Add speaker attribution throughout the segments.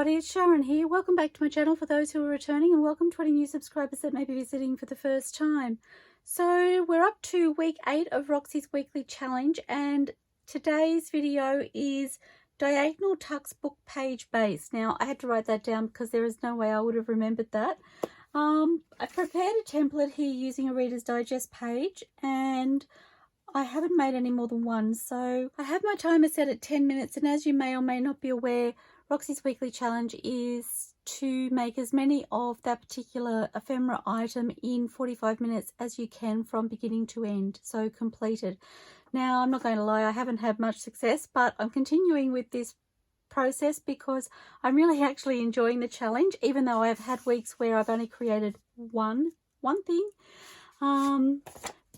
Speaker 1: everybody, it's Sharon here. Welcome back to my channel for those who are returning, and welcome to any new subscribers that may be visiting for the first time. So we're up to week 8 of Roxy's weekly challenge, and today's video is diagonal tucks book page base. Now I had to write that down because there is no way I would have remembered that. I prepared a template here using a Reader's Digest page, and I haven't made any more than one, so I have my timer set at 10 minutes, and as you may or may not be aware, Roxy's weekly challenge is to make as many of that particular ephemera item in 45 minutes as you can from beginning to end, so completed. Now, I'm not going to lie, I haven't had much success, but I'm continuing with this process because I'm really actually enjoying the challenge, even though I've had weeks where I've only created one thing.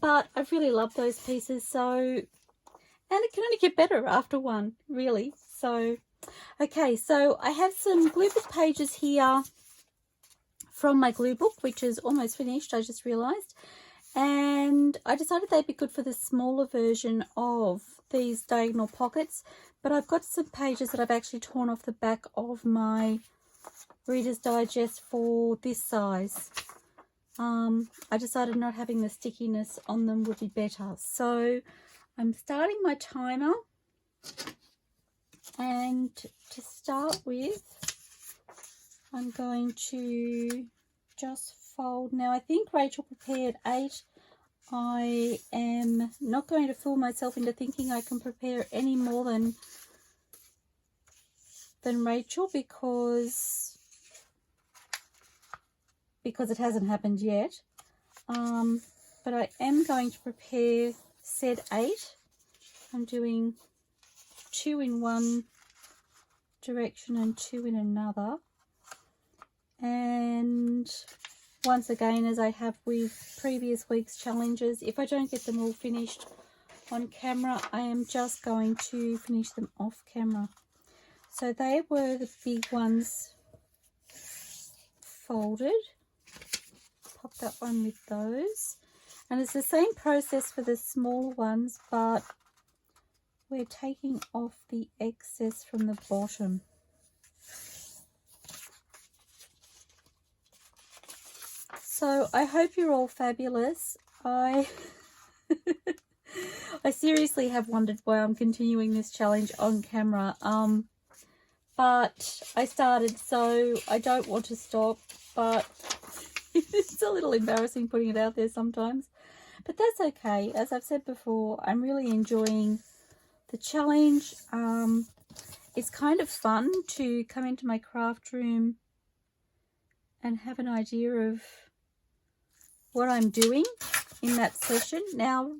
Speaker 1: But I've really loved those pieces, so, and it can only get better after one, really. So, okay, so I have some glue book pages here from my glue book, which is almost finished, I just realised. And I decided they'd be good for the smaller version of these diagonal pockets, but I've got some pages that I've actually torn off the back of my Reader's Digest for this size. I decided not having the stickiness on them would be better. So I'm starting my timer, and to start with, I'm going to just fold. Now I think Rachel prepared 8. I am not going to fool myself into thinking I can prepare any more than Rachel because it hasn't happened yet. But I am going to prepare set 8. I'm doing 2 in one direction and 2 in another. And once again, as I have with previous week's challenges, if I don't get them all finished on camera, I am just going to finish them off camera. So they were the big ones folded. Pop that one with those, and it's the same process for the smaller ones, but we're taking off the excess from the bottom. So I hope you're all fabulous. I seriously have wondered why I'm continuing this challenge on camera, but I started, so I don't want to stop, but it's a little embarrassing putting it out there sometimes, but that's okay. As I've said before, I'm really enjoying the challenge. It's kind of fun to come into my craft room and have an idea of what I'm doing in that session. Now,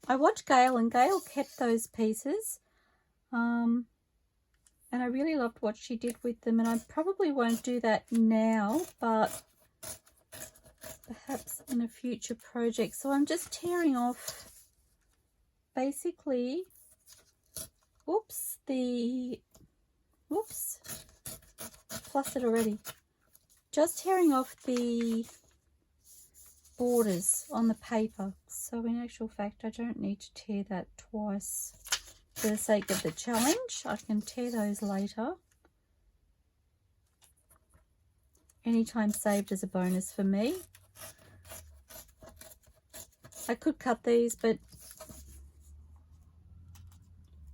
Speaker 1: I watched Gail, and Gail kept those pieces, and I really loved what she did with them, and I probably won't do that now, but perhaps in a future project. So I'm just tearing off basically, flustered already. Just tearing off the borders on the paper. So in actual fact, I don't need to tear that twice for the sake of the challenge. I can tear those later. Anytime saved is a bonus for me. I could cut these, but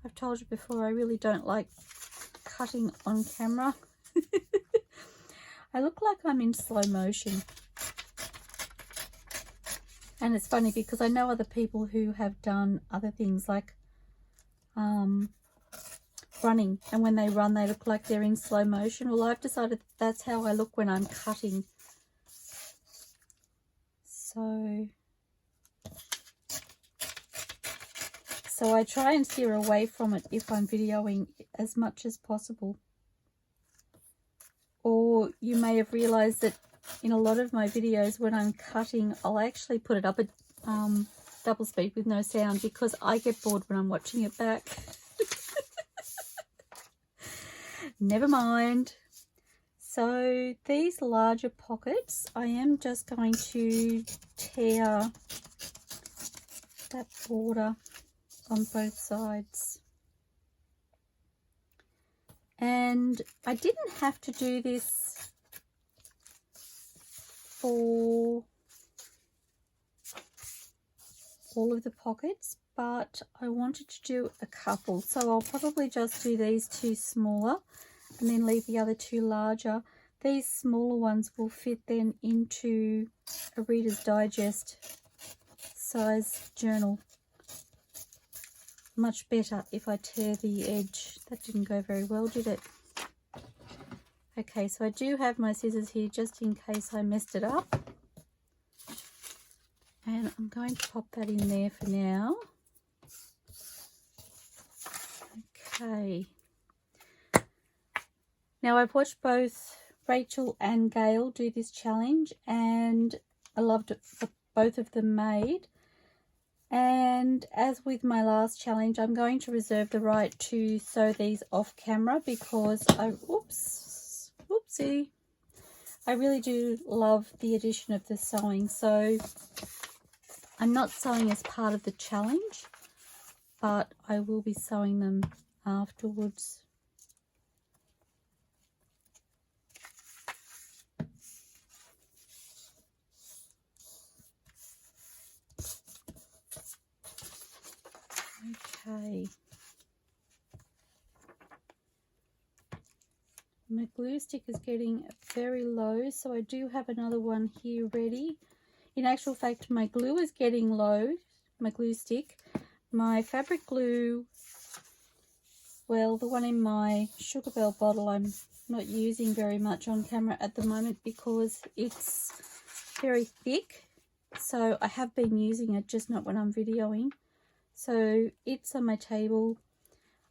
Speaker 1: I've told you before, I really don't like cutting on camera. I look like I'm in slow motion. And it's funny because I know other people who have done other things like running, and when they run they look like they're in slow motion. Well, I've decided that's how I look when I'm cutting. So I try and steer away from it if I'm videoing as much as possible. Or you may have realized that in a lot of my videos when I'm cutting, I'll actually put it up at double speed with no sound because I get bored when I'm watching it back. Never mind. So these larger pockets, I am just going to tear that border on both sides. And I didn't have to do this for all of the pockets, but I wanted to do a couple, so I'll probably just do these two smaller and then leave the other two larger. These smaller ones will fit then into a Reader's Digest size journal much better if I tear the edge. That didn't go very well, did it? Okay, so I do have my scissors here just in case I messed it up. And I'm going to pop that in there for now. Okay. Now I've watched both Rachel and Gail do this challenge, and I loved it what both of them made. And as with my last challenge, I'm going to reserve the right to sew these off camera because whoopsie, I really do love the addition of the sewing. So I'm not sewing as part of the challenge, but I will be sewing them afterwards. Okay. My glue stick is getting very low, so I do have another one here ready. In actual fact, my glue is getting low, my glue stick. My fabric glue, well, the one in my Sugar Bell bottle, I'm not using very much on camera at the moment because it's very thick. So I have been using it, just not when I'm videoing. So it's on my table.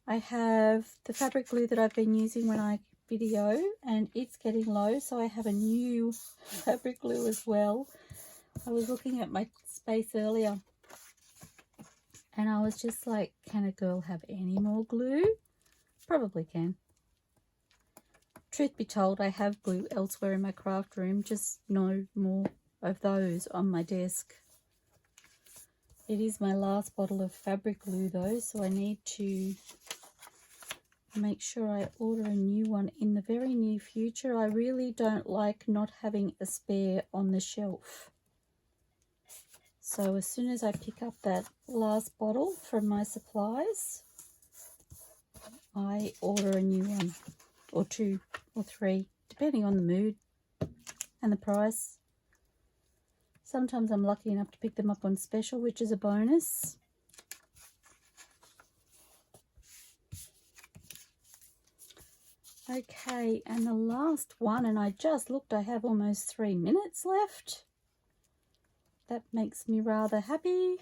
Speaker 1: I have the fabric glue that I've been using when I video, and it's getting low, so I have a new fabric glue as well. I was looking at my space earlier and I was just like, can a girl have any more glue? Probably can. Truth be told, I have glue elsewhere in my craft room, just no more of those on my desk. It is my last bottle of fabric glue though, so I need to make sure I order a new one in the very near future. I really don't like not having a spare on the shelf. So as soon as I pick up that last bottle from my supplies, I order a new one, or 2 or 3, depending on the mood and the price. Sometimes I'm lucky enough to pick them up on special, which is a bonus. Okay, and the last one, and I just looked, I have almost 3 minutes left. That makes me rather happy.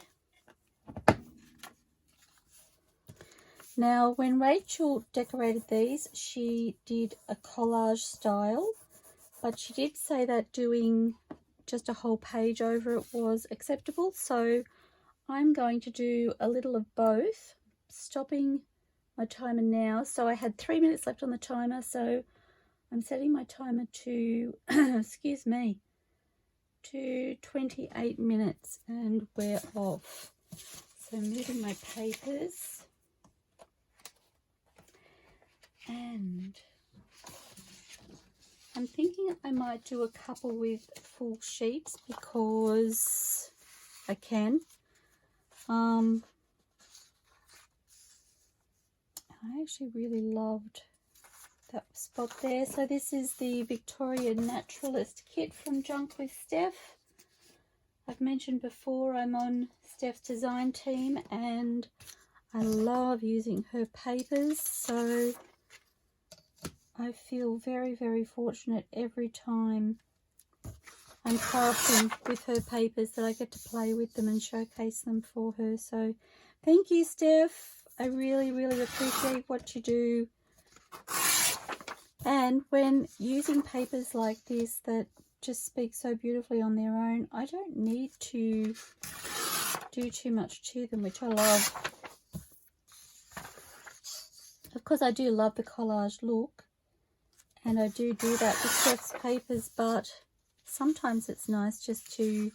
Speaker 1: Now, when Rachel decorated these, she did a collage style, but she did say that doing just a whole page over it was acceptable. So I'm going to do a little of both, stopping my timer now. So I had 3 minutes left on the timer, so I'm setting my timer to, excuse me, to 28 minutes, and we're off. So moving my papers, and I'm thinking I might do a couple with full sheets because I can. I actually really loved that spot there. So this is the Victoria Naturalist kit from Junk with Steph. I've mentioned before I'm on Steph's design team and I love using her papers, so I feel very, very fortunate every time I'm crafting with her papers that I get to play with them and showcase them for her. So thank you, Steph. I really, really appreciate what you do. And when using papers like this that just speak so beautifully on their own, I don't need to do too much to them, which I love. Of course, I do love the collage look, and I do that with Steph's papers, but sometimes it's nice just to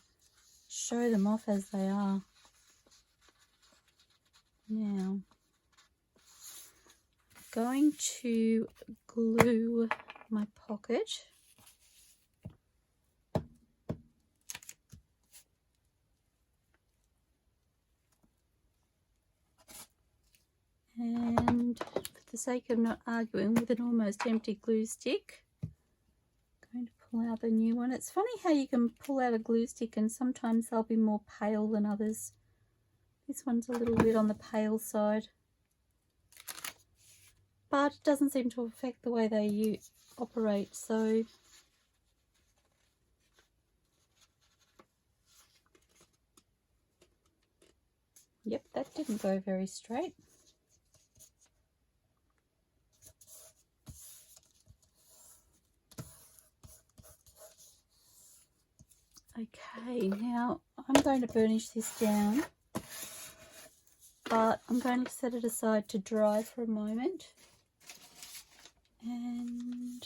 Speaker 1: show them off as they are. Now, I'm going to glue my pocket. And for the sake of not arguing with an almost empty glue stick, I'm going to pull out the new one. It's funny how you can pull out a glue stick and sometimes they'll be more pale than others. This one's a little bit on the pale side, but it doesn't seem to affect the way they operate. So yep, that didn't go very straight. Okay, now I'm going to burnish this down, but I'm going to set it aside to dry for a moment. And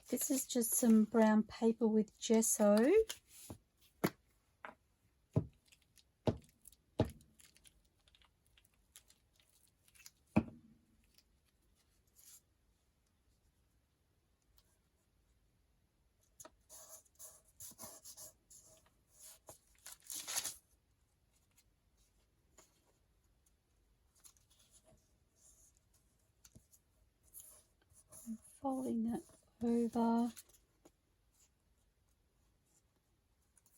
Speaker 1: this is just some brown paper with gesso. Folding that over,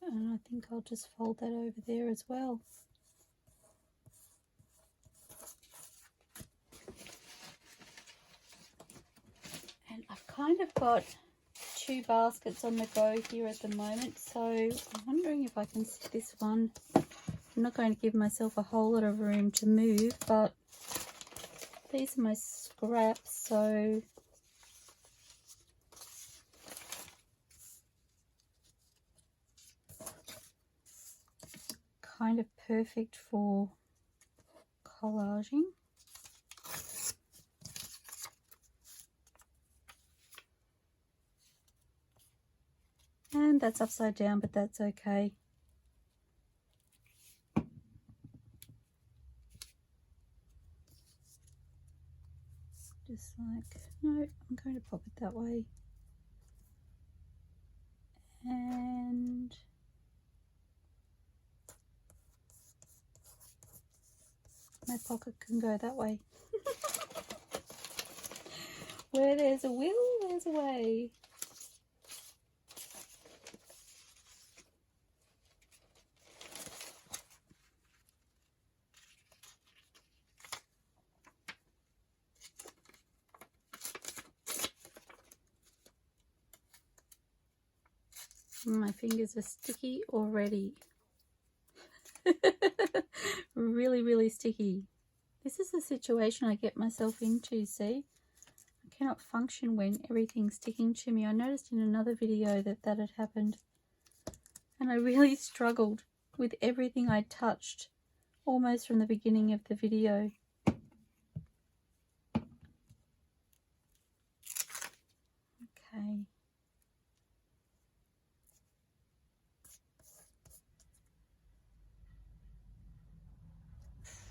Speaker 1: and I think I'll just fold that over there as well. And I've kind of got two baskets on the go here at the moment, so I'm wondering if I can stick this one. I'm not going to give myself a whole lot of room to move, but these are my scraps, so kind of perfect for collaging. And that's upside down, but that's okay. Just like, no, I'm going to pop it that way. And my pocket can go that way. Where there's a will, there's a way. My fingers are sticky already. Really, really sticky. This is the situation I get myself into, see? I cannot function when everything's sticking to me. I noticed in another video that had happened. And I really struggled with everything I touched almost from the beginning of the video. Okay.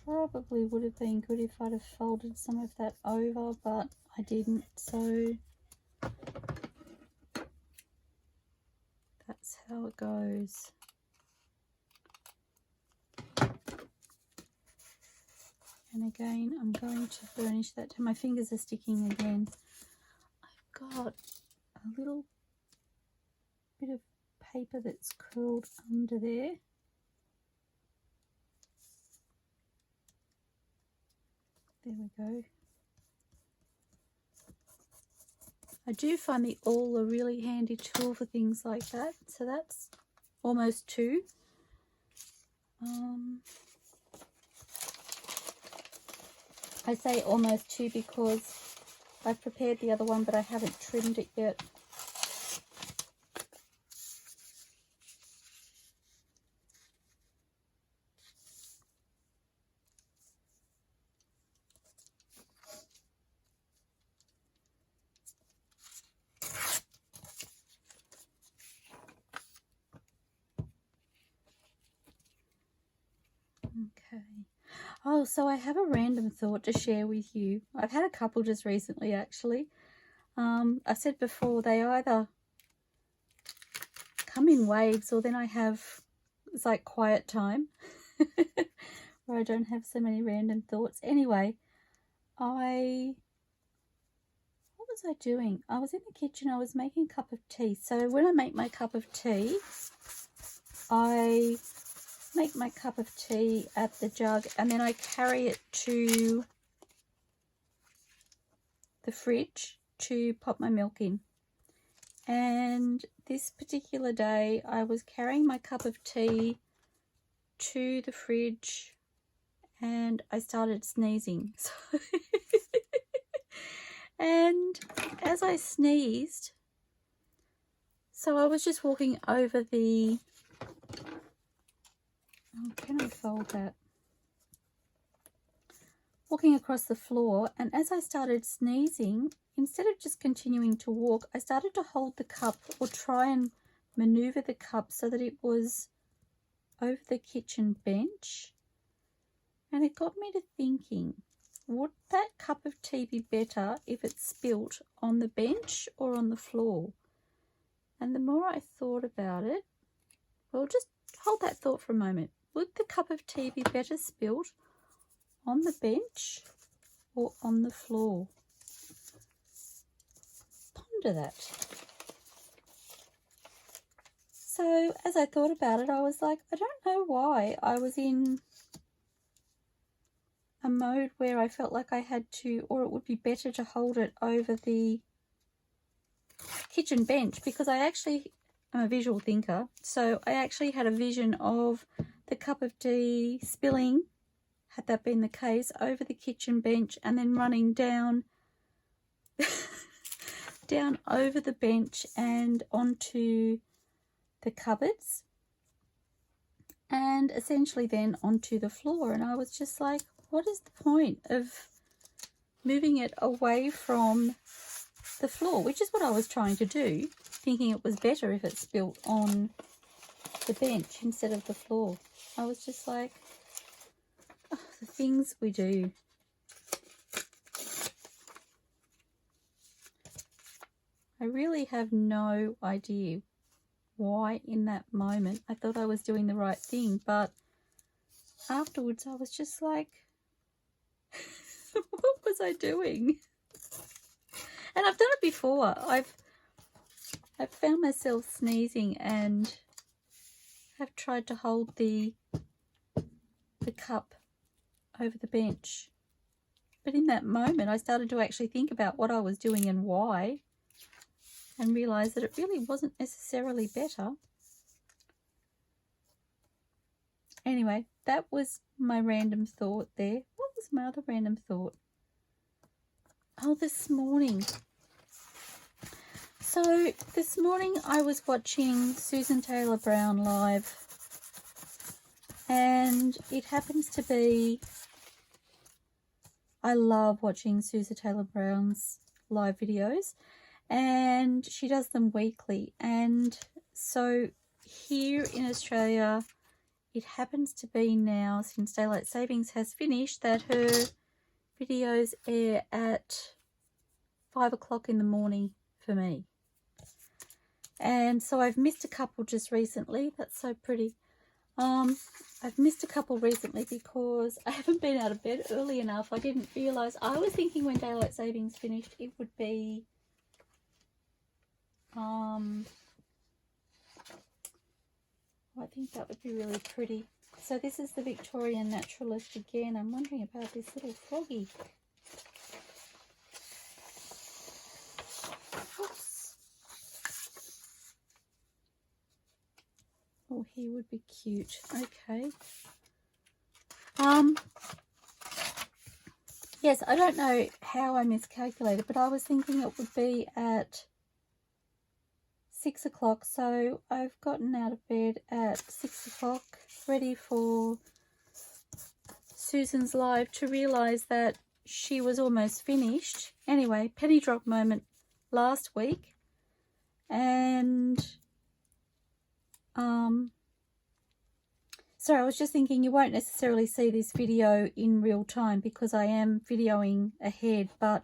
Speaker 1: Probably would have been good if I'd have folded some of that over, but I didn't, so that's how it goes. And again, I'm going to burnish that till my fingers are sticking again. I've got a little bit of paper that's curled under there. There we go. I do find the awl a really handy tool for things like that. So that's almost two. I say almost two because I've prepared the other one, but I haven't trimmed it yet. Okay. Oh, so I have a random thought to share with you. I've had a couple just recently, actually. I said before, they either come in waves, or then I have, it's like quiet time where I don't have so many random thoughts. Anyway, what was I doing? I was in the kitchen, I was making a cup of tea. So when I make my cup of tea, I make my cup of tea at the jug and then I carry it to the fridge to pop my milk in. And this particular day I was carrying my cup of tea to the fridge and I started sneezing. And as I sneezed, so I was just walking over the, oh, can I fold that? Walking across the floor, and as I started sneezing, instead of just continuing to walk, I started to hold the cup or try and maneuver the cup so that it was over the kitchen bench. And it got me to thinking, would that cup of tea be better if it spilt on the bench or on the floor? And the more I thought about it, well, just hold that thought for a moment. Would the cup of tea be better spilt on the bench or on the floor? Ponder that. So as I thought about it, I was like, I don't know why I was in a mode where I felt like I had to, or it would be better to hold it over the kitchen bench, because I actually am a visual thinker. So I actually had a vision of the cup of tea spilling, had that been the case, over the kitchen bench and then running down down over the bench and onto the cupboards and essentially then onto the floor. And I was just like, what is the point of moving it away from the floor, which is what I was trying to do, thinking it was better if it spilt on the bench instead of the floor. I was just like, oh, the things we do. I really have no idea why in that moment I thought I was doing the right thing, but afterwards I was just like, what was I doing? And I've done it before. I've found myself sneezing and have tried to hold the cup over the bench. But in that moment I started to actually think about what I was doing and why, and realised that it really wasn't necessarily better. Anyway, that was my random thought there. What was my other random thought? Oh, this morning. So this morning I was watching Susan Taylor Brown live, and it happens to be, I love watching Susan Taylor Brown's live videos, and she does them weekly. And so here in Australia, it happens to be now, since daylight savings has finished, that her videos air at 5 o'clock in the morning for me. And so I've missed a couple just recently. That's so pretty. I've missed a couple recently because I haven't been out of bed early enough. I didn't realise. I was thinking when daylight savings finished it would be I think that would be really pretty. So this is the Victorian Naturalist again. I'm wondering about this little froggy. Oops. Oh, he would be cute. Okay. Yes, I don't know how I miscalculated, but I was thinking it would be at 6 o'clock. So I've gotten out of bed at 6 o'clock, ready for Susan's live, to realise that she was almost finished. Anyway, penny drop moment last week. And sorry, I was just thinking you won't necessarily see this video in real time because I am videoing ahead, but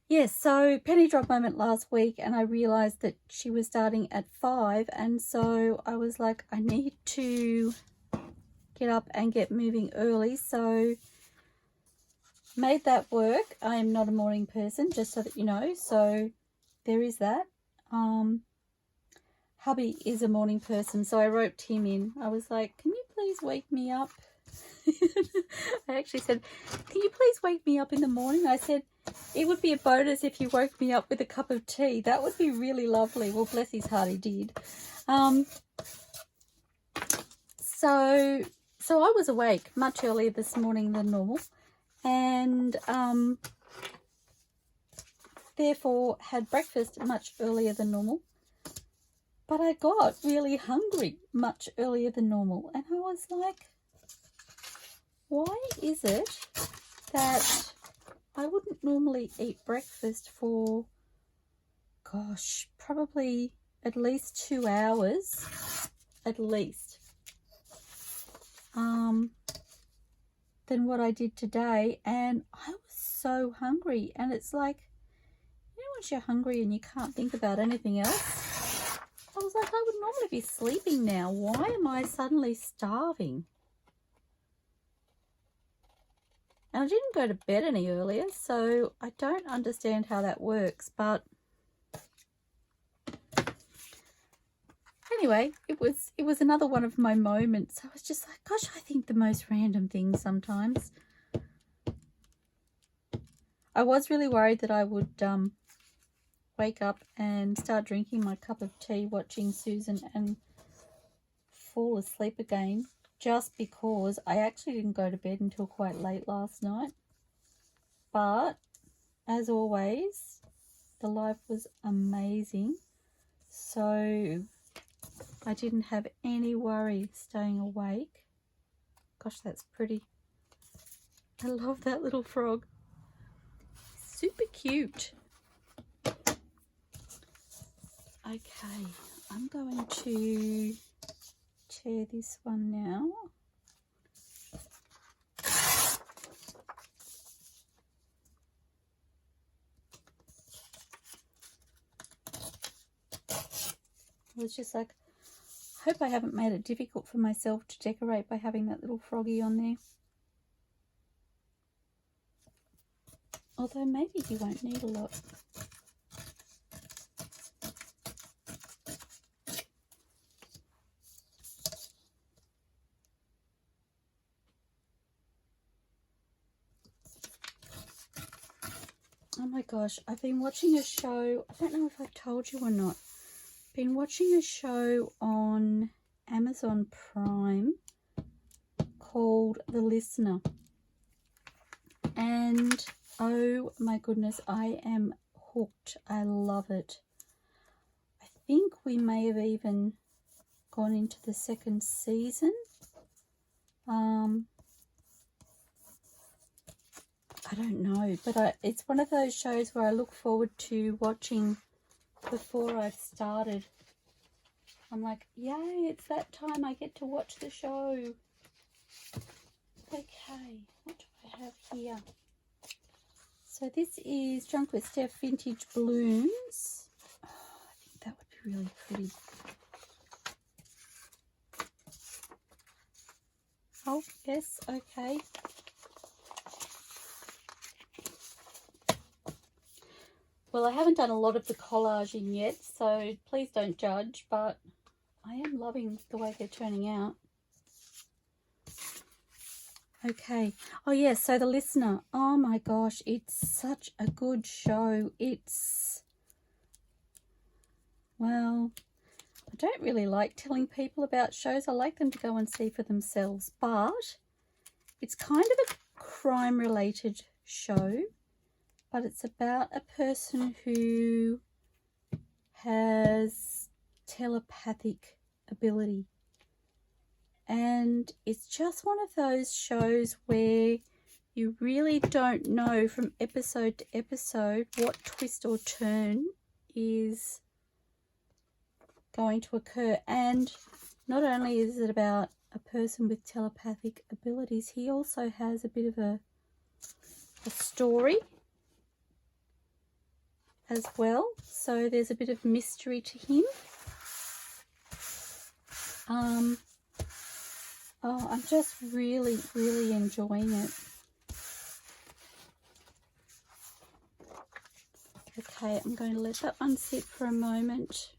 Speaker 1: yes, so penny drop moment last week, and I realized that she was starting at 5, and so I was like, I need to get up and get moving early, so made that work. I am not a morning person, just so that you know, so there is that. Hubby is a morning person, so I roped him in. I was like, can you please wake me up? I actually said, can you please wake me up in the morning? I said, it would be a bonus if you woke me up with a cup of tea. That would be really lovely. Well, bless his heart, he did. So I was awake much earlier this morning than normal, and therefore had breakfast much earlier than normal. But I got really hungry much earlier than normal, and I was like, why is it that I wouldn't normally eat breakfast for, gosh, probably at least 2 hours, at least, than what I did today, and I was so hungry. And it's like, you know, once you're hungry and you can't think about anything else, I was like, I would normally be sleeping now. Why am I suddenly starving? And I didn't go to bed any earlier, so I don't understand how that works. But anyway, it was another one of my moments. I was just like, gosh, I think the most random things sometimes. I was really worried that I would wake up and start drinking my cup of tea, watching Susan, and fall asleep again, just because I actually didn't go to bed until quite late last night. But as always, the life was amazing, so I didn't have any worry staying awake. Gosh, that's pretty. I love that little frog. Super cute. Okay, I'm going to tear this one now. I was just like, I hope I haven't made it difficult for myself to decorate by having that little froggy on there. Although maybe he won't need a lot. Oh my gosh, I've been watching a show. I don't know if I've told you or not. Been watching a show on Amazon Prime called The Listener. And oh my goodness, I am hooked. I love it. I think we may have even gone into the second season. I don't know, but it's one of those shows where I look forward to watching before I've started. I'm like, yay, it's that time I get to watch the show. Okay, what do I have here? So this is Drunk with Steph Vintage Blooms. Oh, I think that would be really pretty. Oh, yes, okay. Well, I haven't done a lot of the collaging yet, so please don't judge, but I am loving the way they're turning out. Okay. Oh, yes, so The Listener. Oh, my gosh, it's such a good show. It's, well, I don't really like telling people about shows. I like them to go and see for themselves, but it's kind of a crime-related show. But it's about a person who has telepathic ability. And it's just one of those shows where you really don't know from episode to episode what twist or turn is going to occur. And not only is it about a person with telepathic abilities, he also has a bit of a story as well. So there's a bit of mystery to him. Oh, I'm just really, really enjoying it. Okay, I'm going to let that one sit for a moment.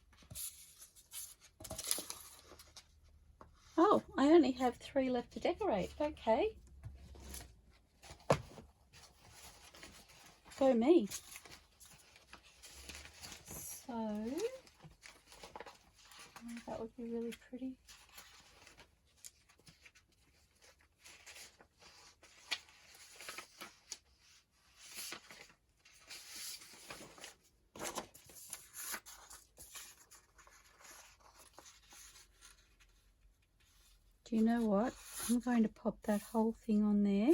Speaker 1: Oh, I only have 3 left to decorate. Okay. Go me. So, that would be really pretty. Do you know what? I'm going to pop that whole thing on there.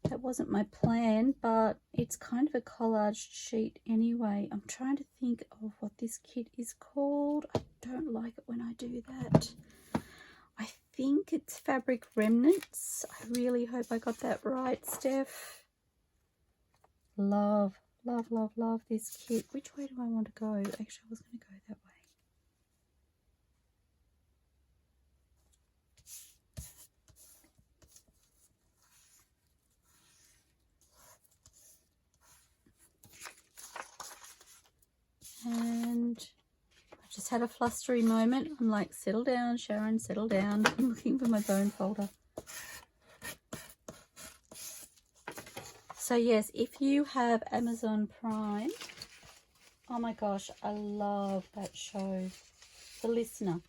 Speaker 1: That wasn't my plan, but it's kind of a collaged sheet anyway. I'm trying to think of what this kit is called. I don't like it when I do that. I think it's Fabric Remnants. I really hope I got that right, Steph. Love, love, love, love this kit. Which way do I want to go? Actually, I was going to go that way. And I just had a flustery moment. I'm like, settle down, Sharon, settle down. I'm looking for my bone folder. So yes, if you have Amazon Prime, oh my gosh, I love that show, The Listener.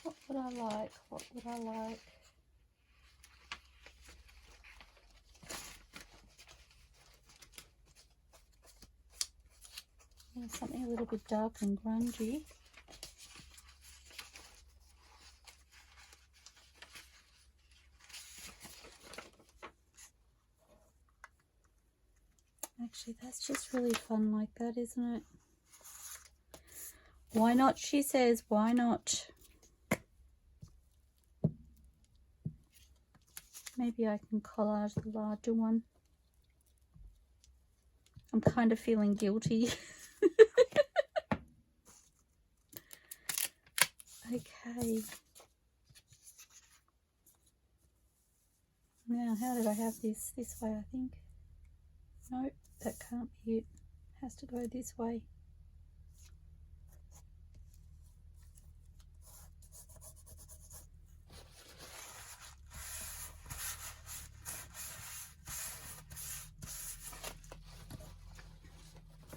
Speaker 1: What would I like? What would I like? Yeah, something a little bit dark and grungy. Actually, that's just really fun like that, isn't it? Why not, she says, why not? Maybe I can collage the larger one. I'm kind of feeling guilty. Okay. Now, how did I have this? This way, I think. Nope, that can't be it. It has to go this way.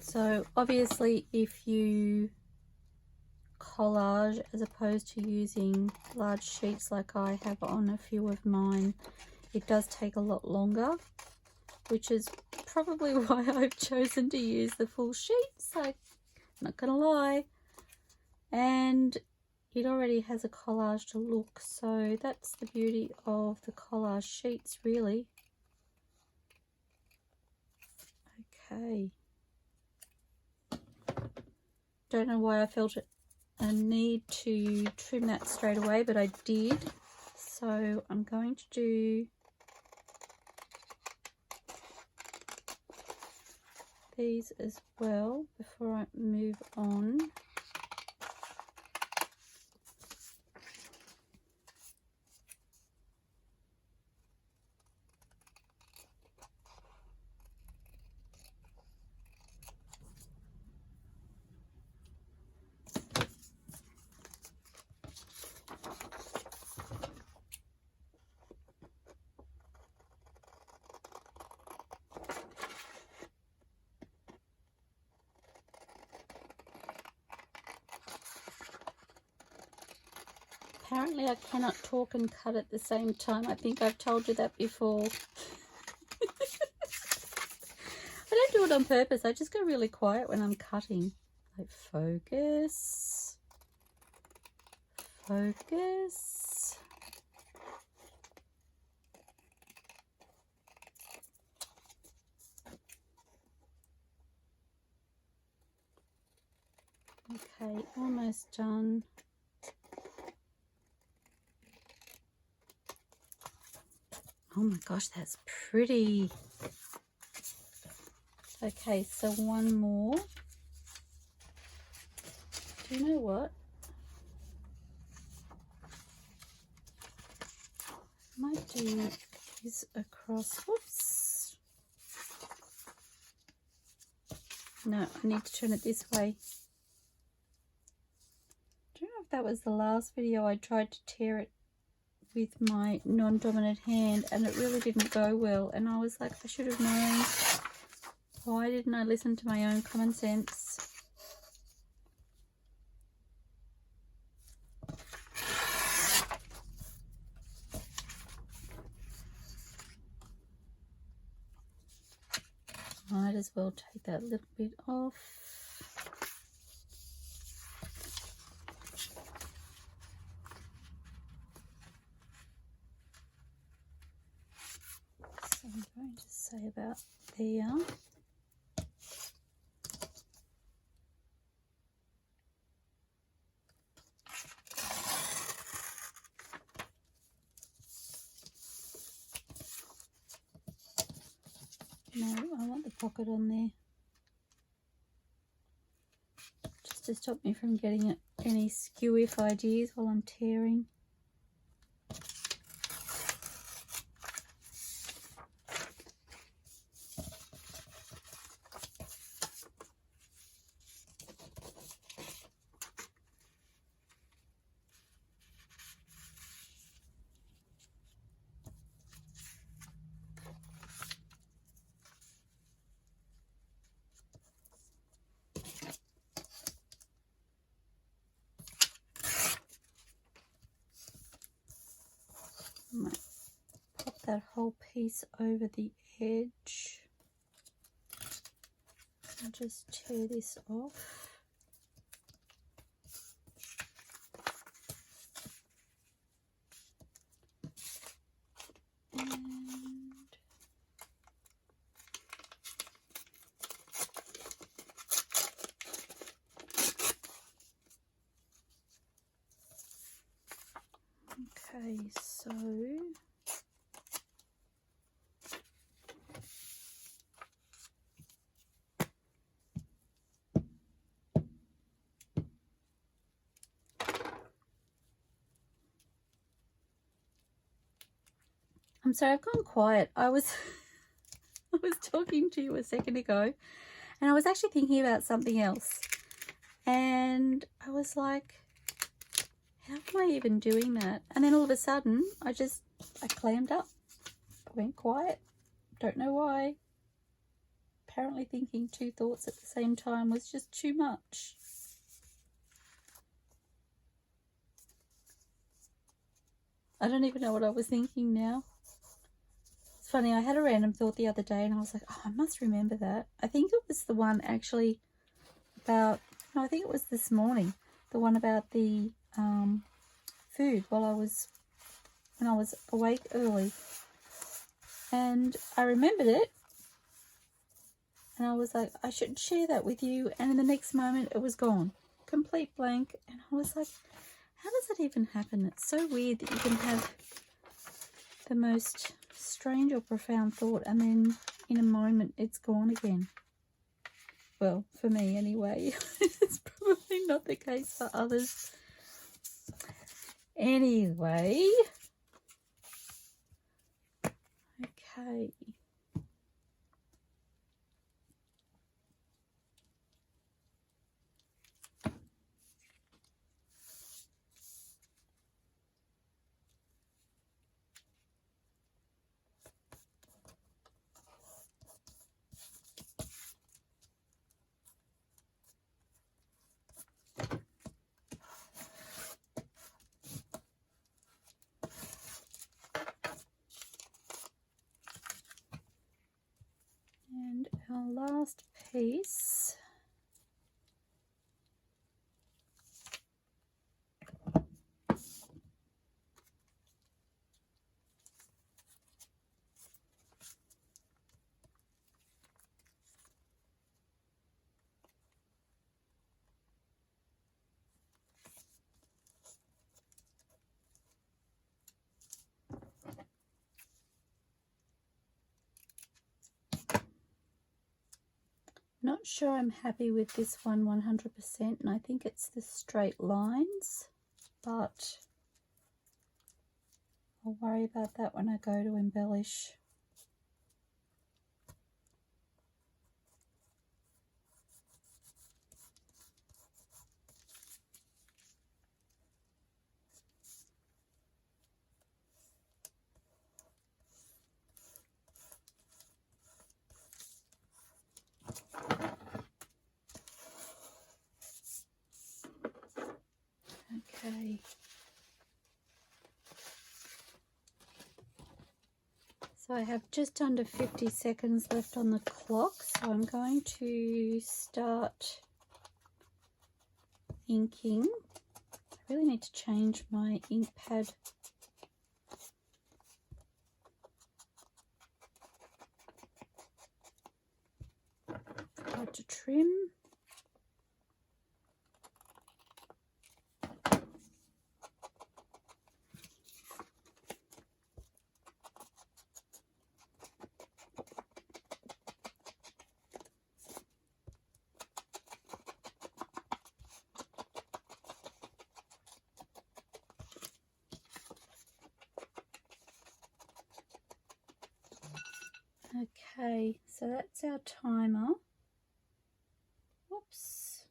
Speaker 1: So obviously if you collage as opposed to using large sheets like I have on a few of mine, it does take a lot longer, which is probably why I've chosen to use the full sheets. I'm not gonna lie. And it already has a collage to look, so that's the beauty of the collage sheets, really. Okay. Don't know why I felt a need to trim that straight away, but I did. So I'm going to do these as well before I move on. Apparently I cannot talk and cut at the same time. I think I've told you that before. I don't do it on purpose. I just go really quiet when I'm cutting. Like, focus. Focus. Okay, almost done. Oh my gosh, that's pretty. Okay, so one more. Do you know what? I might do this across. Whoops. No, I need to turn it this way. I don't know if that was the last video. I tried to tear it with my non-dominant hand and it really didn't go well. And I was like, I should have known. Why didn't I listen to my own common sense? Might as well take that little bit off. So I'm going to say about there. No, I want the pocket on there. Just to stop me from getting any skew-if ideas while I'm tearing. I might pop that whole piece over the edge and just tear this off. And okay, so I'm sorry, I've gone quiet. I was I was talking to you a second ago and I was actually thinking about something else. And I was like, how am I even doing that? And then all of a sudden, I clammed up. I went quiet. Don't know why. Apparently thinking two thoughts at the same time was just too much. I don't even know what I was thinking now. It's funny, I had a random thought the other day and I was like, oh, I must remember that. I think it was the one actually about, no, I think it was this morning. The one about the food when I was awake early. And I remembered it. And I was like, I should share that with you. And in the next moment, it was gone. Complete blank. And I was like, how does that even happen? It's so weird that you can have the most strange or profound thought and then in a moment it's gone again. Well, for me anyway. It's probably not the case for others. Anyway. Okay. And our last piece. Not sure I'm happy with this one 100%, and I think it's the straight lines, but I'll worry about that when I go to embellish. Okay. So I have just under 50 seconds left on the clock, so I'm going to start inking. I really need to change my ink pad. Forgot to trim. Okay, so that's our timer. Whoops.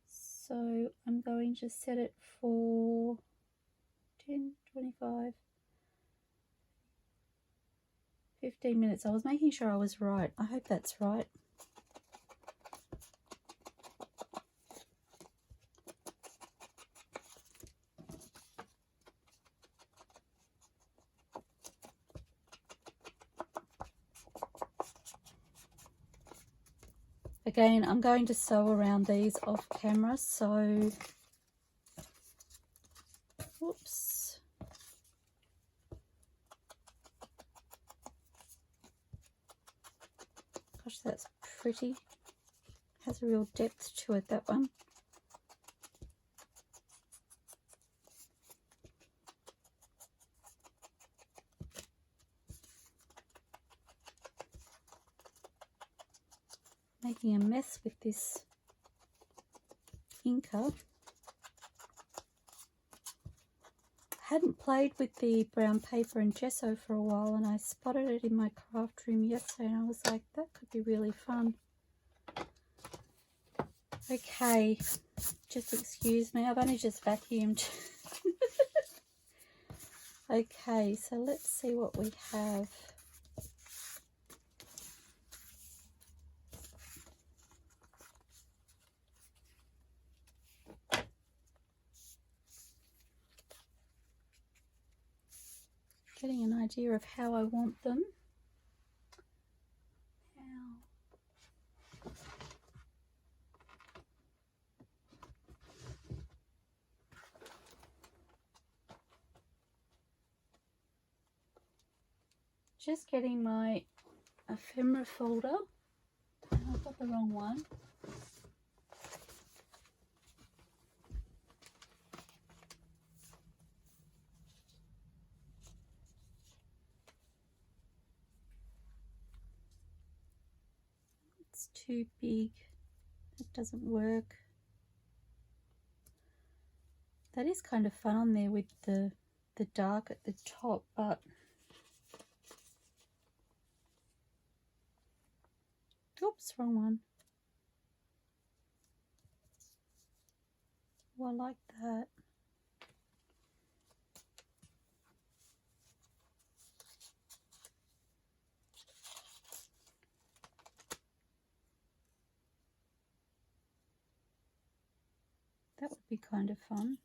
Speaker 1: So I'm going to set it for 10, 25, 15 minutes. I was making sure I was right. I hope that's right. Again, I'm going to sew around these off camera, so whoops. Gosh, that's pretty. Has a real depth to it, that one. Making a mess with this inker. I hadn't played with the brown paper and gesso for a while, and I spotted it in my craft room yesterday, and I was like, that could be really fun. Okay, just excuse me, I've only just vacuumed. Okay, so let's see what we have. Getting an idea of how I want them. Just getting my ephemera folder. I've got the wrong one. It's too big. It doesn't work. That is kind of fun on there with the dark at the top, but oops, wrong one. Oh, I like that. That would be kind of fun.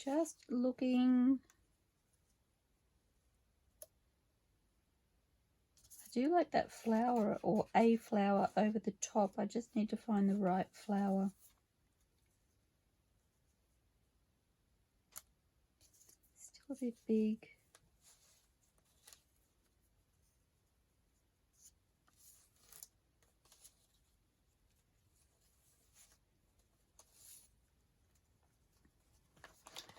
Speaker 1: Just looking. I do like that flower, or a flower over the top. I just need to find the right flower. Still a bit big.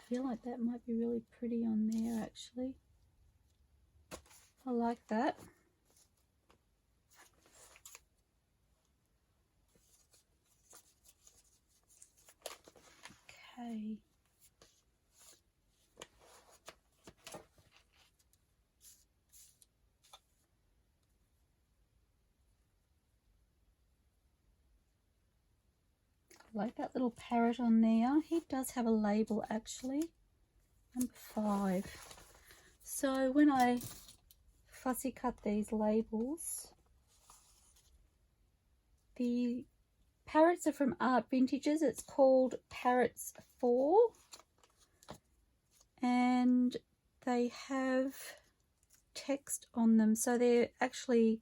Speaker 1: feel like that might be really pretty on there actually. I like that. Okay. I like that little parrot on there. He does have a label actually. Number 5. So when I fussy cut these labels, the parrots are from Art Vintages. It's called Parrots 4. And they have text on them. So they're actually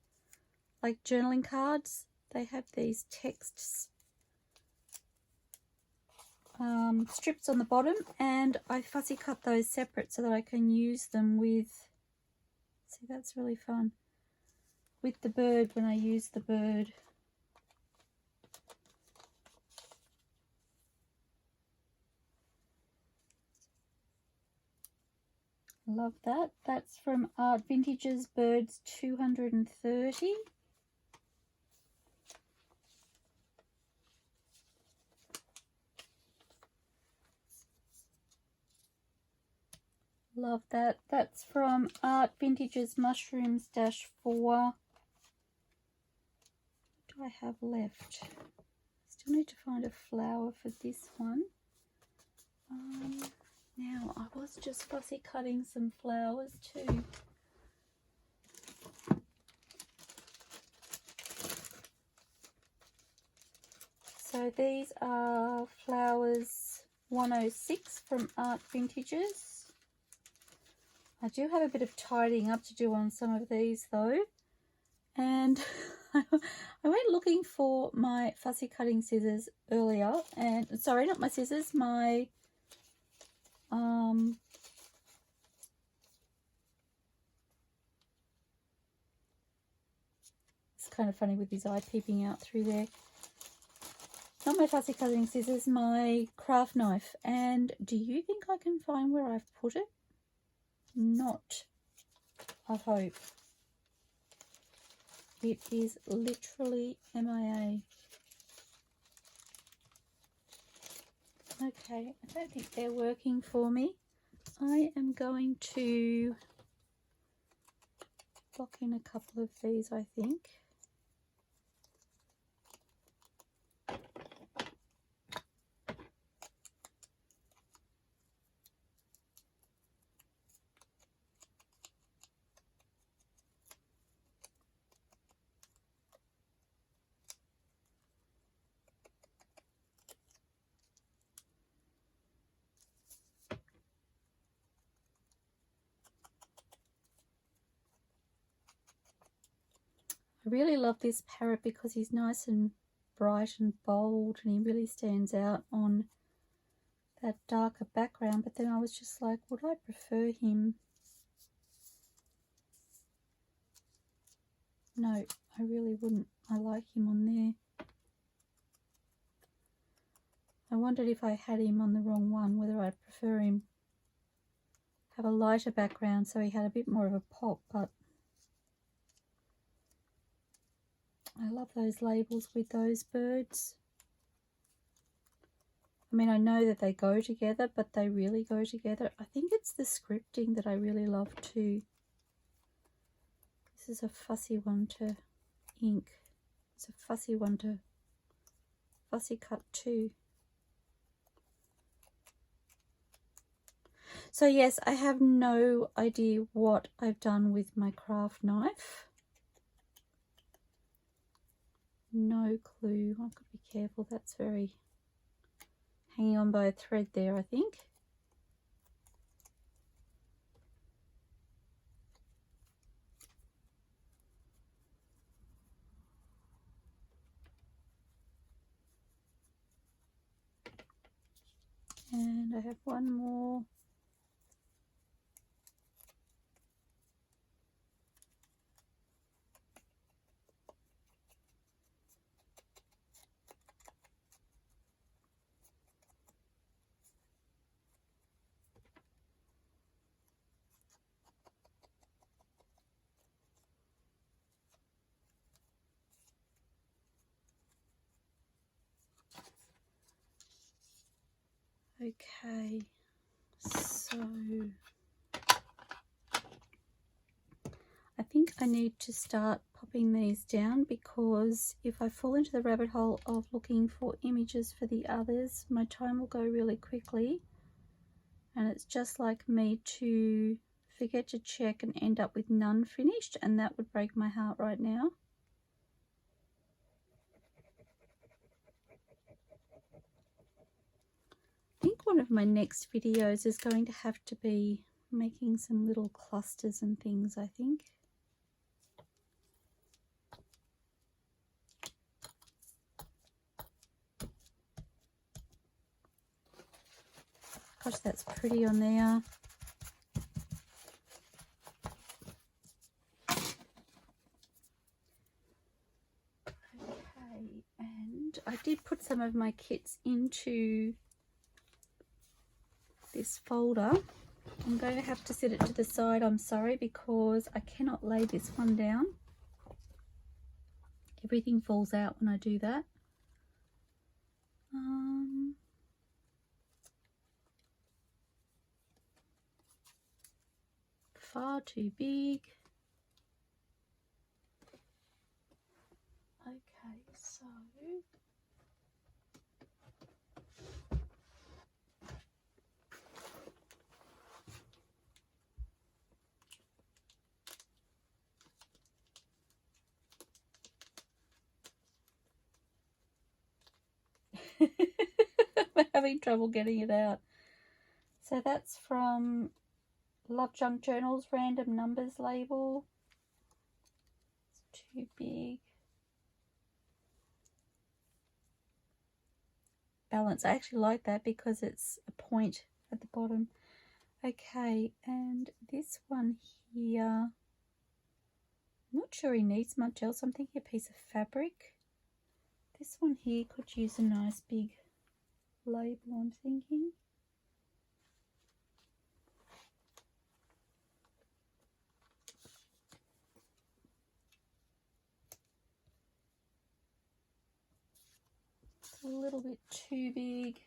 Speaker 1: like journaling cards. They have these texts strips on the bottom, and I fussy cut those separate so that I can use them with, see, that's really fun, with the bird when I use the bird. Love that. That's from Art Vintages, Birds 230. Love that. That's from Art Vintages, Mushrooms -4. What do I have left? Still need to find a flower for this one. Now, I was just fussy cutting some flowers too. So these are flowers 106 from Art Vintages. I do have a bit of tidying up to do on some of these though. And I went looking for my fussy cutting scissors earlier, and sorry, not my scissors, my it's kind of funny with his eye peeping out through there. Not my fussy cutting scissors, my craft knife. And do you think I can find where I've put it? Not, I hope. It is literally MIA. Okay, I don't think they're working for me. I am going to block in a couple of these, I think. I really love this parrot because he's nice and bright and bold, and he really stands out on that darker background. But then I was just like, would I prefer him? No, I really wouldn't. I like him on there. I wondered if I had him on the wrong one, whether I'd prefer him have a lighter background so he had a bit more of a pop, but I love those labels with those birds. I mean, I know that they go together, but they really go together. I think it's the scripting that I really love too. This is a fussy one to ink. It's a fussy one to fussy cut too. So yes, I have no idea what I've done with my craft knife. No clue. I've got to be careful. That's very hanging on by a thread there, I think. And I have one more. Okay, so I think I need to start popping these down, because if I fall into the rabbit hole of looking for images for the others, my time will go really quickly, and it's just like me to forget to check and end up with none finished, and that would break my heart right now. I think one of my next videos is going to have to be making some little clusters and things, I think. Gosh, that's pretty on there. Okay, and I did put some of my kits into this folder. I'm going to have to set it to the side, I'm sorry, because I cannot lay this one down. Everything falls out when I do that. Far too big. Okay, so I'm having trouble getting it out. So that's from Love Junk Journal's random numbers label. It's too big. Balance. I actually like that because it's a point at the bottom. Okay, and this one here, I'm not sure he needs much else. I'm thinking a piece of fabric. This one here could use a nice big label, I'm thinking. It's a little bit too big.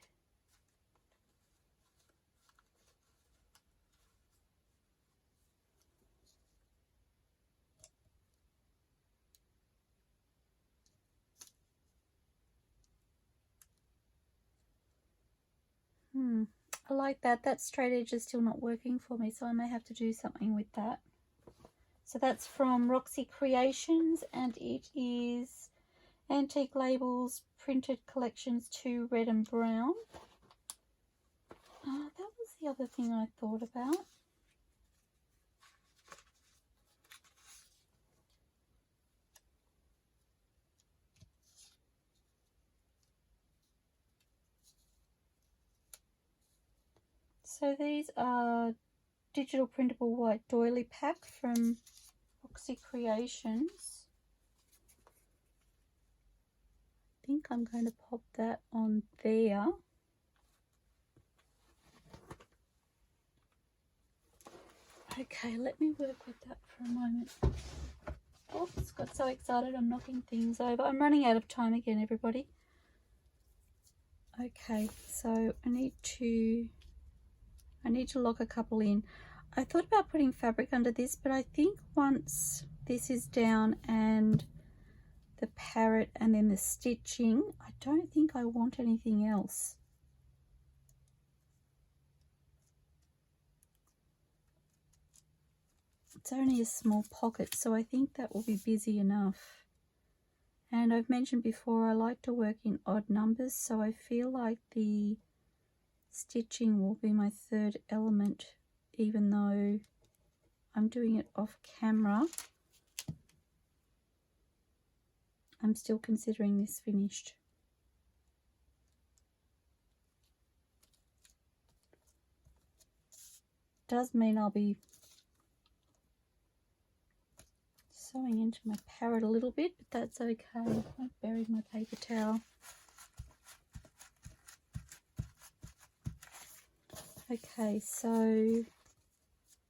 Speaker 1: I like that. That straight edge is still not working for me, so I may have to do something with that. So that's from Roxy Creations, and it is Antique Labels Printed Collections 2 Red and Brown. That was the other thing I thought about. So these are digital printable white doily pack from Roxy Creations. I think I'm going to pop that on there. Okay, let me work with that for a moment. Oops, got so excited I'm knocking things over. I'm running out of time again, everybody. Okay, so I need to lock a couple in. I thought about putting fabric under this, but I think once this is down and the parrot and then the stitching, I don't think I want anything else. It's only a small pocket, so I think that will be busy enough. And I've mentioned before, I like to work in odd numbers, so I feel like the stitching will be my third element, even though I'm doing it off camera. I'm still considering this finished. Does mean I'll be sewing into my parrot a little bit, but that's okay. I buried my paper towel. Okay, so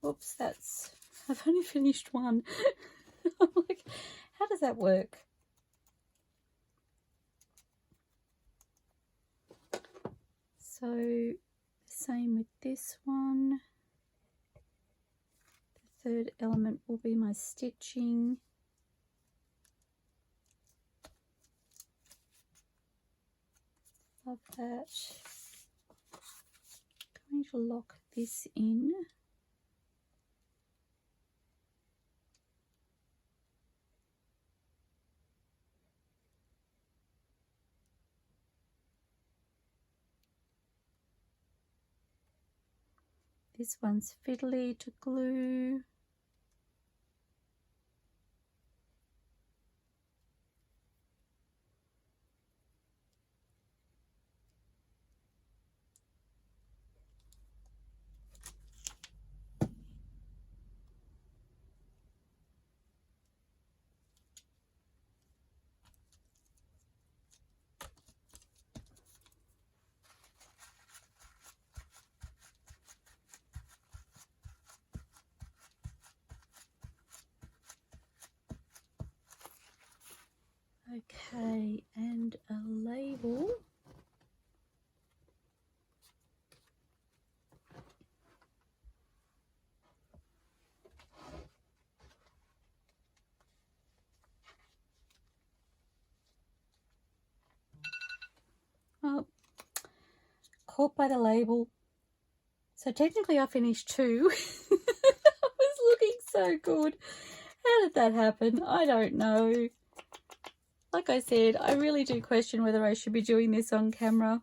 Speaker 1: whoops, I've only finished one. I'm like, how does that work? So same with this one. The third element will be my stitching. Love that. I'm going to lock this in. This one's fiddly to glue. Okay, and a label. Oh, caught by the label. So technically I finished 2. I was looking so good. How did that happen? I don't know. Like I said, I really do question whether I should be doing this on camera.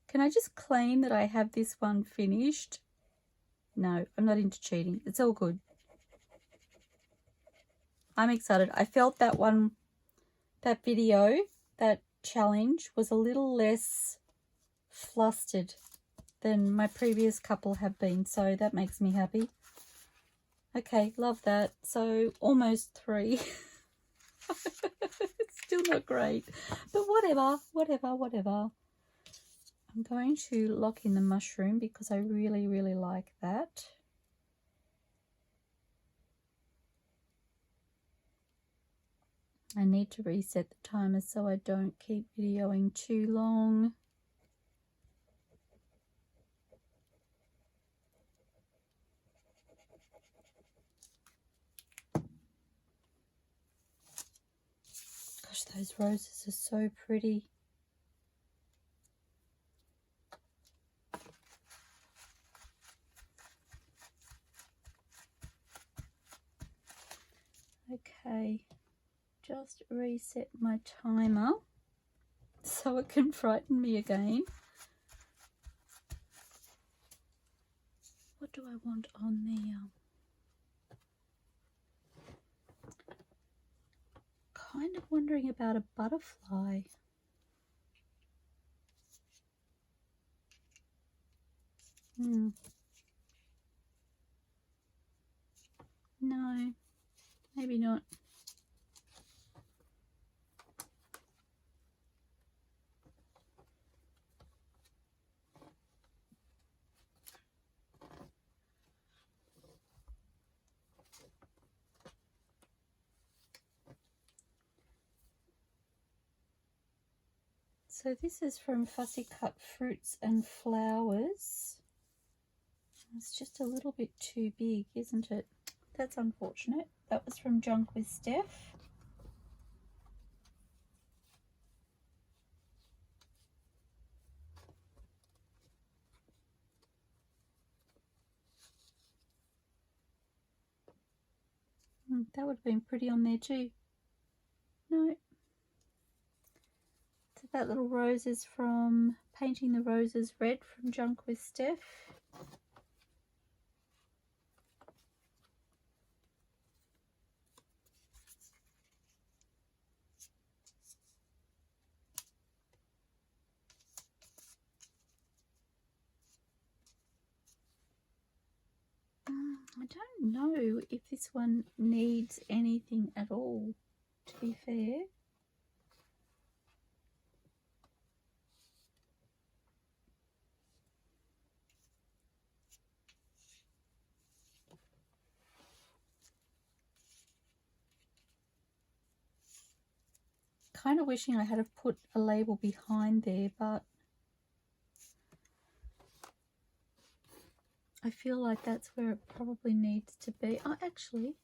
Speaker 1: Can I just claim that I have this one finished? No, I'm not into cheating. It's all good. I'm excited. I felt that one, that video, that challenge was a little less flustered than my previous couple have been, so that makes me happy. Okay, love that. So almost 3. It's still not great, but whatever. I'm going to lock in the mushroom because I really, really like that. I need to reset the timer so I don't keep videoing too long. Gosh, those roses are so pretty. Okay, just reset my timer so it can frighten me again. What do I want on the kind of wondering about a butterfly. No, maybe not. So this is from Fussy Cut Fruits and Flowers. It's just a little bit too big, isn't it? That's unfortunate. That was from Junk with Steph. That would have been pretty on there too. No. So that little rose is from Painting the Roses Red from Junk with Steph. I don't know if this one needs anything at all, to be fair. Kind of wishing I had have put a label behind there, but I feel like that's where it probably needs to be. Oh, actually,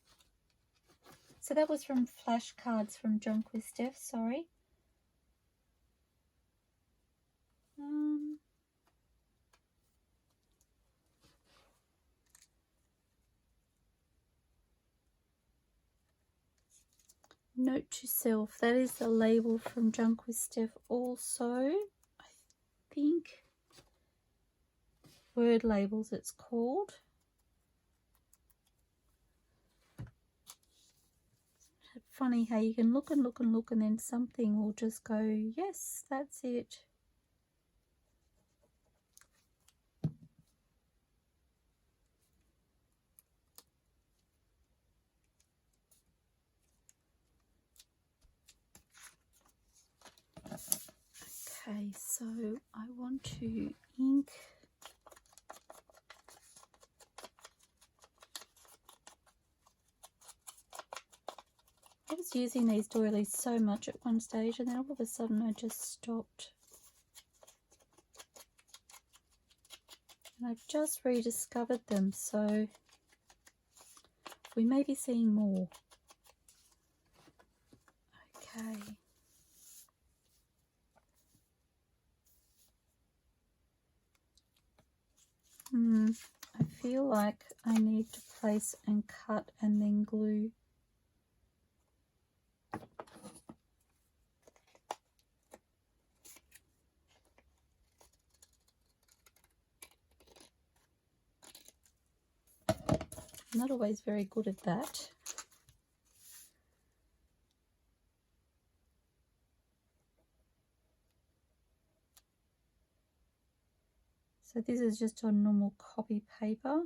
Speaker 1: so that was from flashcards from Junk with Steph, sorry. Note to self, that is the label from Junk with Steph also. I think word labels it's called. Funny how you can look and look and look and then something will just go, yes, that's it. Okay, so I want to ink I was using these doilies so much at one stage and then all of a sudden I just stopped. And I've just rediscovered them, so we may be seeing more. Okay. I feel like I need to place and cut and then glue. I'm not always very good at that. So this is just on normal copy paper.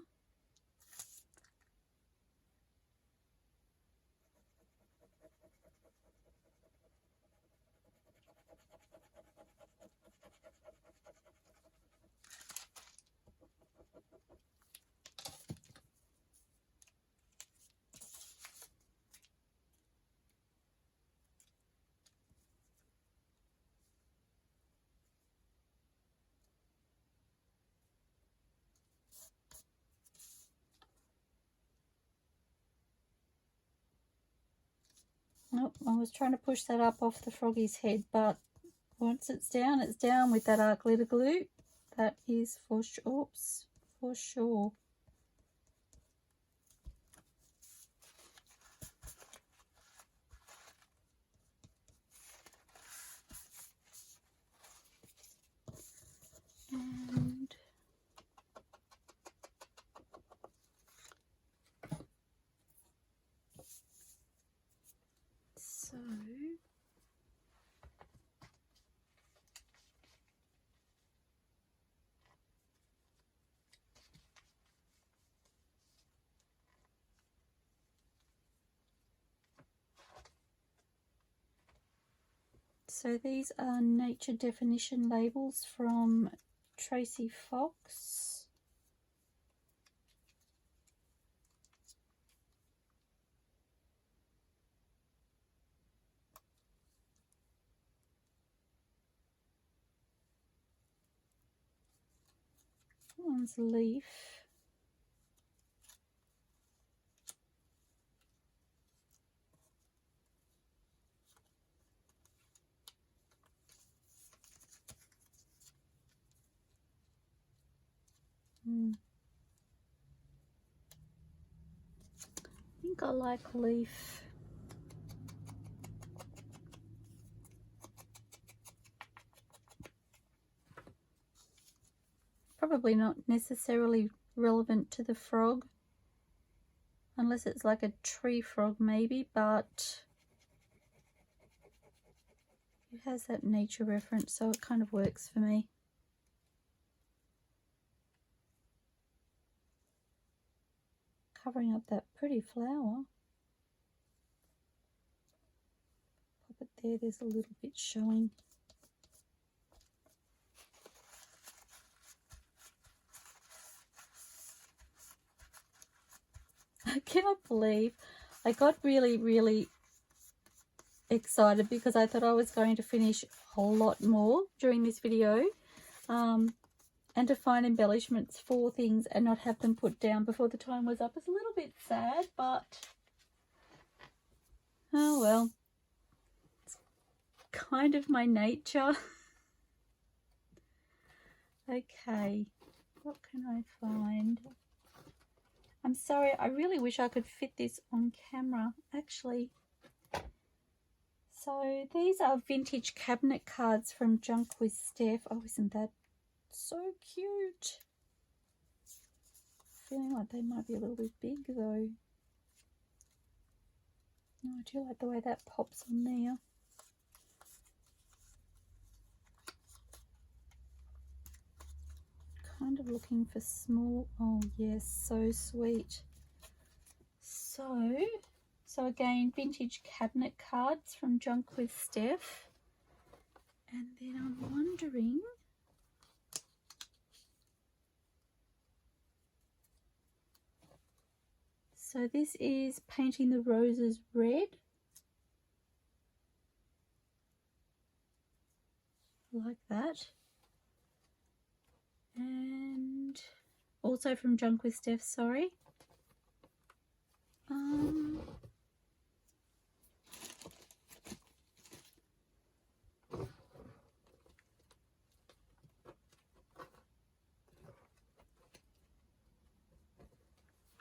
Speaker 1: Nope, I was trying to push that up off the froggy's head, but once it's down with that art glitter glue. That is for sure. Oops, for sure. And so these are nature definition labels from Tracy Fox. That one's leaf. I think I like leaf. Probably not necessarily relevant to the frog, unless it's like a tree frog maybe, but it has that nature reference, so it kind of works for me. Covering up that pretty flower. Pop it there, there's a little bit showing. I cannot believe I got really excited because I thought I was going to finish a lot more during this video. and to find embellishments for things and not have them put down before the time was up is a little bit sad, but oh well, it's kind of my nature. Okay, what can I find? I'm sorry, I really wish I could fit this on camera, actually. So these are vintage cabinet cards from Junk with Steph. Oh, isn't that so cute? Feeling like they might be a little bit big though. No, I do like the way that pops on there. Kind of looking for small. Oh yes, so sweet. So again, vintage cabinet cards from Junk with Steph. And then I'm wondering, so this is Painting the Roses Red. I like that. And also from Junk with Steph, sorry.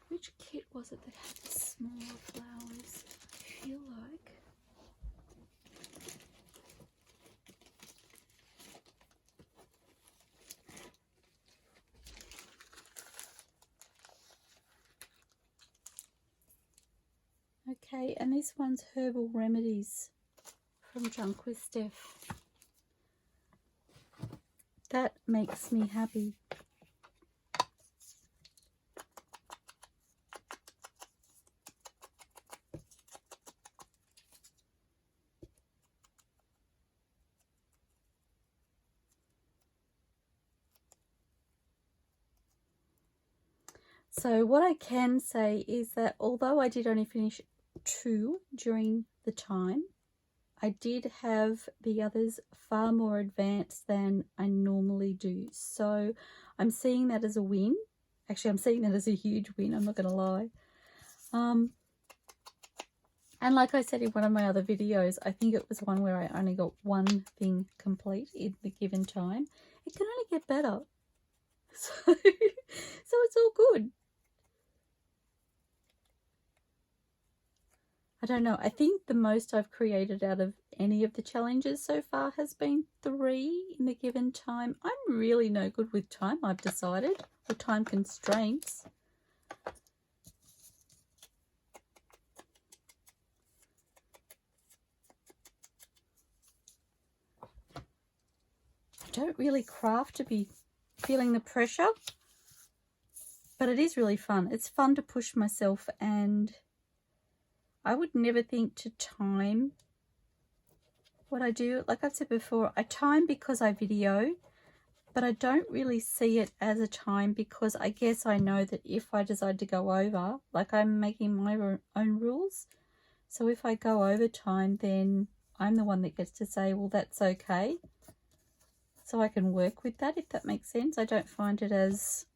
Speaker 1: Which kit was it that had the smaller flowers? I feel like. Okay, and this one's Herbal Remedies from Junk with Steph. That makes me happy. So what I can say is that although I did only finish 2 during the time, I did have the others far more advanced than I normally do. So I'm seeing that as a win. Actually, I'm seeing that as a huge win, I'm not going to lie. And like I said in one of my other videos, I think it was one where I only got one thing complete in the given time. It can only get better. So it's all good. I don't know. I think the most I've created out of any of the challenges so far has been 3 in the given time. I'm really no good with time, I've decided, or time constraints. I don't really craft to be feeling the pressure, but it is really fun. It's fun to push myself, and I would never think to time what I do. Like I've said before, I time because I video, but I don't really see it as a time because I guess I know that if I decide to go over, like I'm making my own rules. So if I go over time, then I'm the one that gets to say, well, that's okay. So I can work with that, if that makes sense. I don't find it as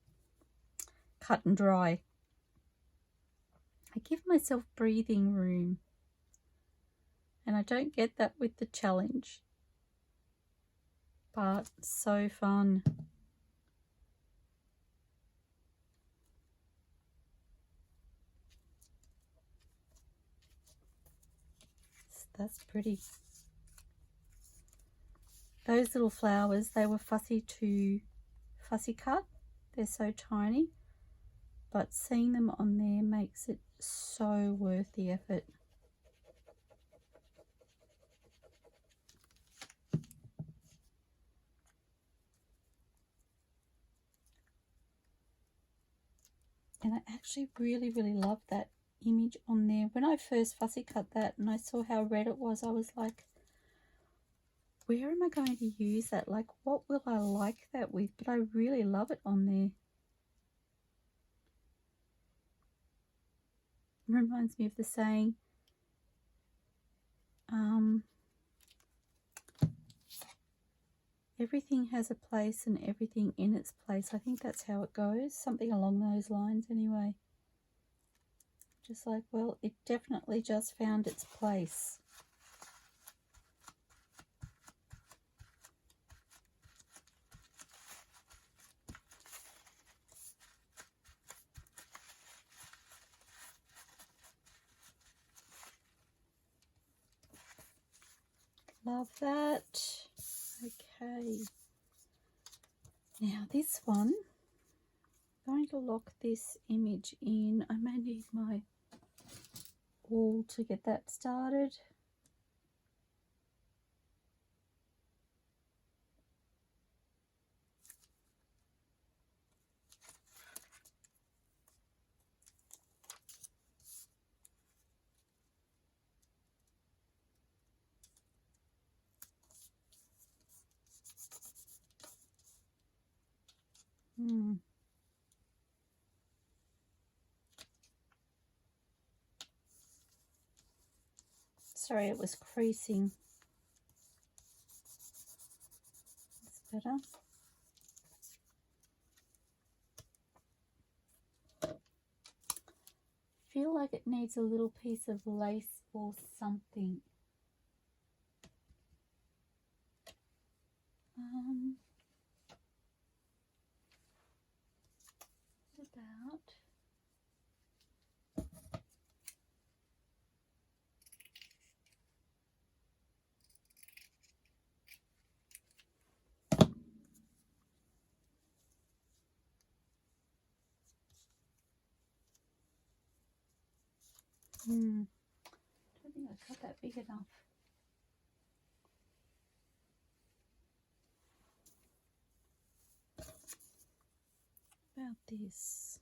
Speaker 1: cut and dry. I give myself breathing room. And I don't get that with the challenge. But so fun. That's pretty. Those little flowers, they were fussy cut. They're so tiny. But seeing them on there makes it so worth the effort. And I actually really, really love that image on there. When I first fussy cut that and I saw how red it was, I was like, where am I going to use that? Like, what will I like that with? But I really love it on there. It reminds me of the saying, Everything has a place and everything in its place. I think that's how it goes, something along those lines anyway. Just like, well, it definitely just found its place. Love that. Okay. Now this one, I'm going to lock this image in. I may need my awl to get that started. Sorry, it was creasing. It's better. Feel like it needs a little piece of lace or something. What about I don't think I cut that big enough. About this.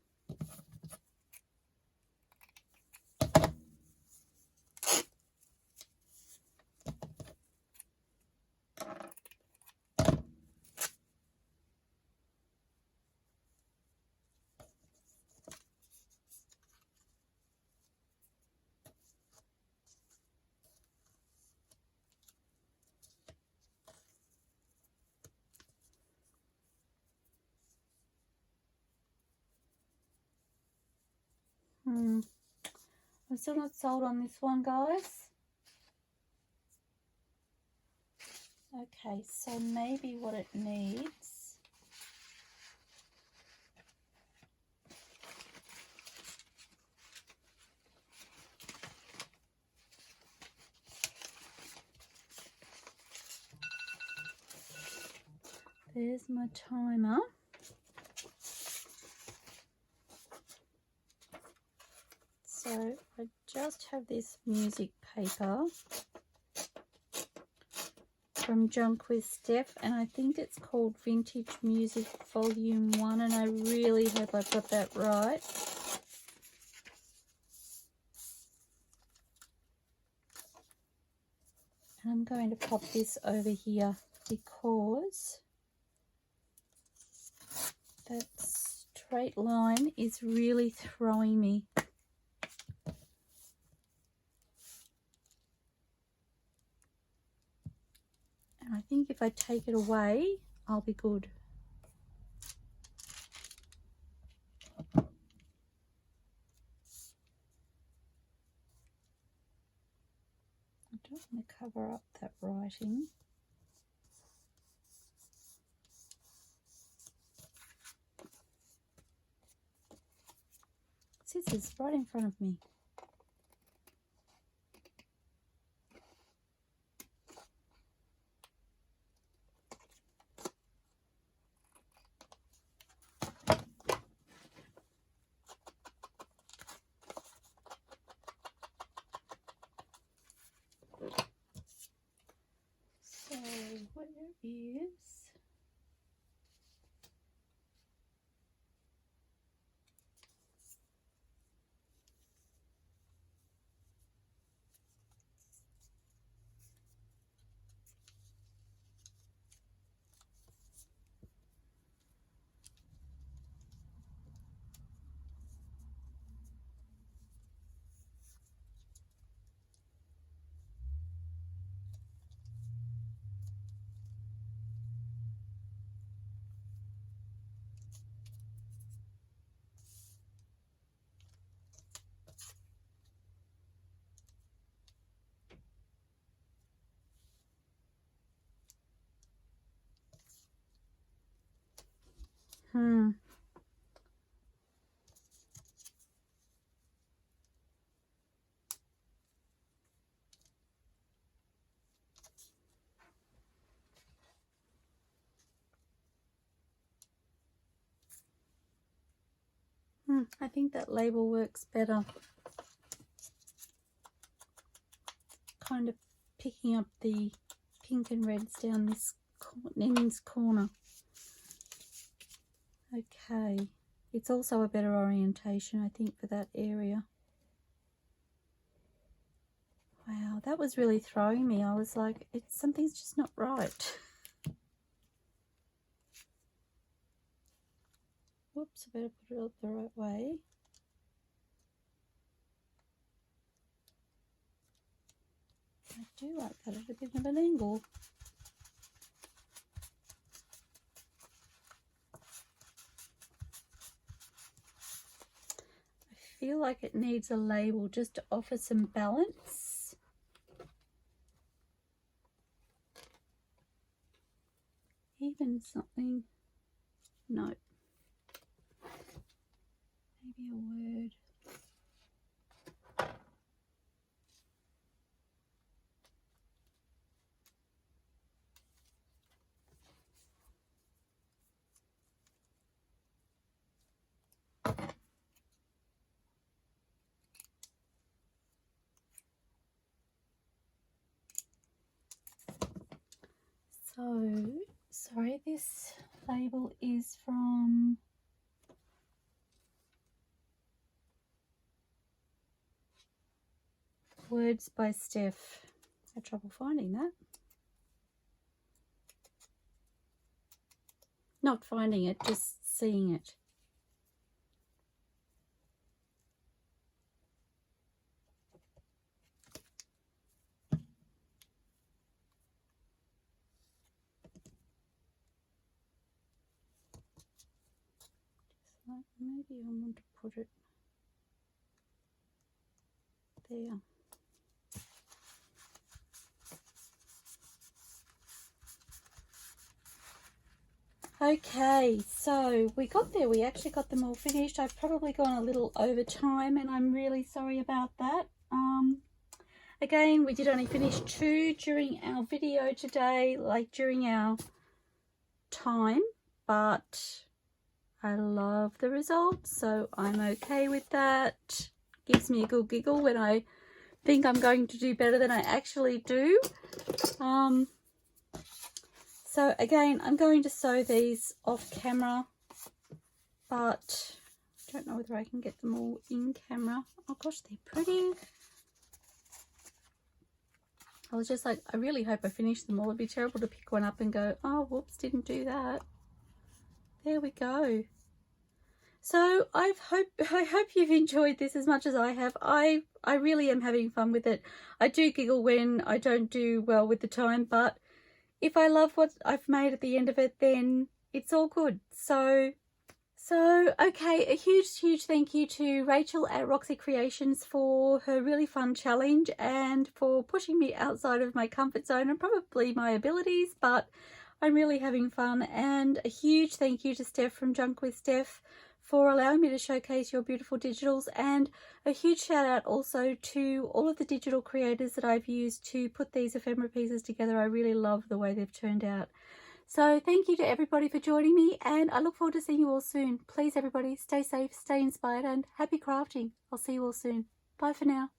Speaker 1: I'm still not sold on this one, guys. Okay, so maybe what it needs there's my timer. So I just have this music paper from Junk with Steph, and I think it's called Vintage Music Volume 1, and I really hope I've got that right. And I'm going to pop this over here because that straight line is really throwing me. And I think if I take it away, I'll be good. I don't want to cover up that writing. Scissors right in front of me. So where is... I think that label works better. Kind of picking up the pink and reds down this in this corner. Okay, it's also a better orientation, I think, for that area. Wow, that was really throwing me. I was like, something's just not right. Whoops, I better put it up the right way. I do like that at a bit of an angle. I feel like it needs a label just to offer some balance. Even something, no. Maybe a word. So, sorry, this label is from Words by Steph. I had trouble finding that. Not finding it, just seeing it. Maybe I want to put it there. Okay, so we got there. We actually got them all finished. I've probably gone a little over time and I'm really sorry about that. Again, we did only finish 2 during our video today, like during our time, but I love the results, so I'm okay with that. Gives me a good giggle when I think I'm going to do better than I actually do. So again, I'm going to sew these off camera, but I don't know whether I can get them all in camera. Oh gosh, they're pretty. I was just like, I really hope I finish them all. It'd be terrible to pick one up and go, oh, whoops, didn't do that. There we go. So I hope you've enjoyed this as much as I have. I really am having fun with it. I do giggle when I don't do well with the time, but if I love what I've made at the end of it, then it's all good. So okay, a huge thank you to Rachel at Roxy Creations for her really fun challenge and for pushing me outside of my comfort zone and probably my abilities, but I'm really having fun. And a huge thank you to Steph from Junk with Steph for allowing me to showcase your beautiful digitals, and a huge shout out also to all of the digital creators that I've used to put these ephemera pieces together. I really love the way they've turned out. So thank you to everybody for joining me, and I look forward to seeing you all soon. Please everybody, stay safe, stay inspired, and happy crafting. I'll see you all soon. Bye for now.